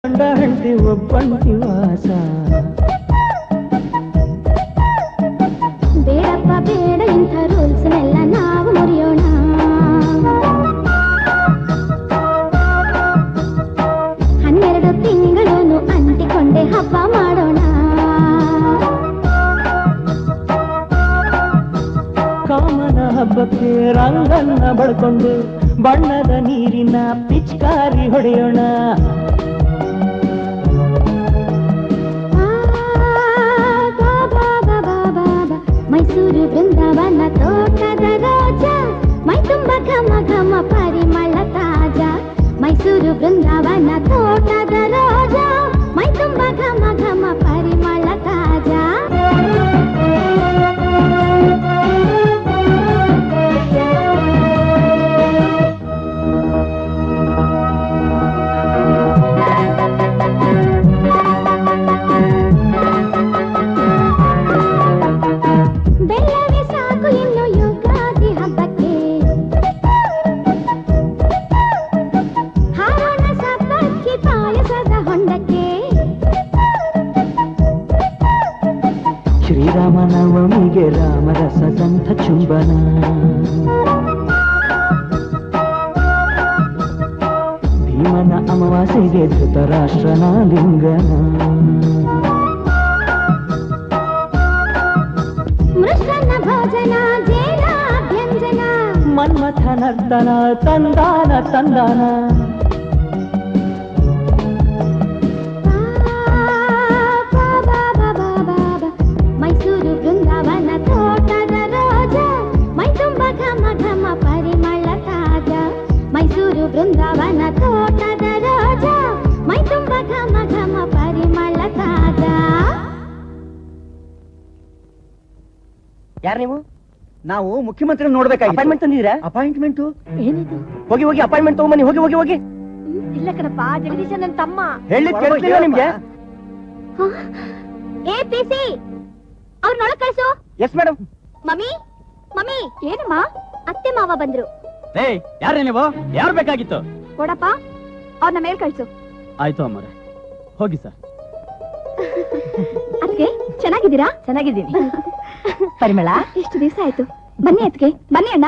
ಹೆಂಡತಿ ಒಬ್ಬಂಟಿ ವಾಸ ಬೇಡಪ್ಪ ಬೇಡ ಇಂಥ ರೂಲ್ಸ್ನೆಲ್ಲ ನಾವು ಮುರಿಯೋಣ. 12 ತಿಂಗಳು ಅಂಟಿಕೊಂಡೆ ಹಬ್ಬ ಮಾಡೋಣ. ಕಾಮನ ಹಬ್ಬಕ್ಕೆ ರಂಗನ್ನ ಬಳ್ಕೊಂಡು ಬಣ್ಣದ ನೀರಿನ ಪಿಚ್ಕಾರಿ ಹೊಡೆಯೋಣ. ಮೈಸೂರು ಬೃಂದಾವನ ತೋಟದ ರೋಜ ಮೈ ತುಂಬ ಘಮ ಘಮ ಪರಿಮಳ ತಾಜ. ಮೈಸೂರು ಬೃಂದಾವನ ತೋಟದ ರೋಜ ಮೈ ತುಂಬ ಘಮ ಘಮ ಪರಿಮಳ ತಾಜ. ಬೆಲ್ಲವೇ ಸಾಕು ಇನ್ನು ಯುಗಾದಿ ಹಬ್ಬಕ್ಕೆ. ಹಾರೋಣ ಸಬ್ಬಕ್ಕಿ ಪಾಯಸದ ಹೊಂಡಕ್ಕೆ. ಶ್ರೀರಾಮನವಮಿಗೆ ರಾಮರಸದಂಥ ಚುಂಬನ. ಭೀಮನ ಅಮಾವಾಸ್ಯೆಗೆ ಧೃತರಾಷ್ಟ್ರನ ಲಿಂಗನ. ಮೃಷ್ಟನ್ನ ಭೋಜನ ಜೇನ ವ್ಯಂಜನ. ಮನ್ಮಥ ನರ್ತನ ತಂದಾನ ತಂದಾನ. ಮೈಸೂರು ಬೃಂದಾವನ ತೋಟದ ರೋಜ ಮೈ ತುಂಬ ಘಮ ಘಮ ಪರಿಮಳ ತಾಜ. ಮೈಸೂರು ಬೃಂದಾವನ ತೋಟದ ರೋಜ ಮೈ ತುಂಬ ಘಮ ಘಮ ಪರಿಮಳ ತಾಜ. ಯಾರು ನೀವು? ನಾವು ಮುಖ್ಯಮಂತ್ರಿ ನೋಡ್ಬೇಕಾಗಿ ಅಪಾಯಿಂಟ್ಮೆಂಟ್ ತಂದಿದ್ದೀರಾ? ಅಪಾಯಿಂಟ್ಮೆಂಟ್ ಏನಿದು? ಹೋಗಿ ಹೋಗಿ ಅಪಾಯಿಂಟ್ಮೆಂಟ್ ತಗೊಂಬನ್ನಿ. ಹೋಗಿ ಹೋಗಿ ಹೋಗಿ. ಇಲ್ಲ ಕಣಪ್ಪ, ಜಗದೀಶ ನನ್ನ ತಮ್ಮ. ಹೇಳಿ ಕೇಳಿಸ್ಲಿಲ್ಲ ನಿಮ್ಗೆ? APC ಅವ್ರನ್ನೊಳಗ್ ಕಳ್ಸು. Yes madam. Mummy mummy. ಏನಮ್ಮ? ಅತ್ತೆ ಮಾವ ಬಂದ್ರು. ಯಾರೇ ನೀವು? ಯಾರು ಬೇಕಾಗಿತ್ತು? ಕೊಡಪ್ಪ, ಅವ್ರನ್ನ ಮೇಲ್ ಕಳ್ಸು. ಆಯ್ತು ಅಮ್ಮರೆ, ಹೋಗಿ ಸರ್. ಅದ್ಕೆ ಚೆನ್ನಾಗಿದ್ದೀರಾ? ಚೆನ್ನಾಗಿದ್ದೀನಿ. ಪರಿಮಳ, ಎಷ್ಟು ದಿವಸ ಆಯ್ತು. ಬನ್ನಿ ಅದ್ಕೆ, ಬನ್ನಿ ಅಣ್ಣ.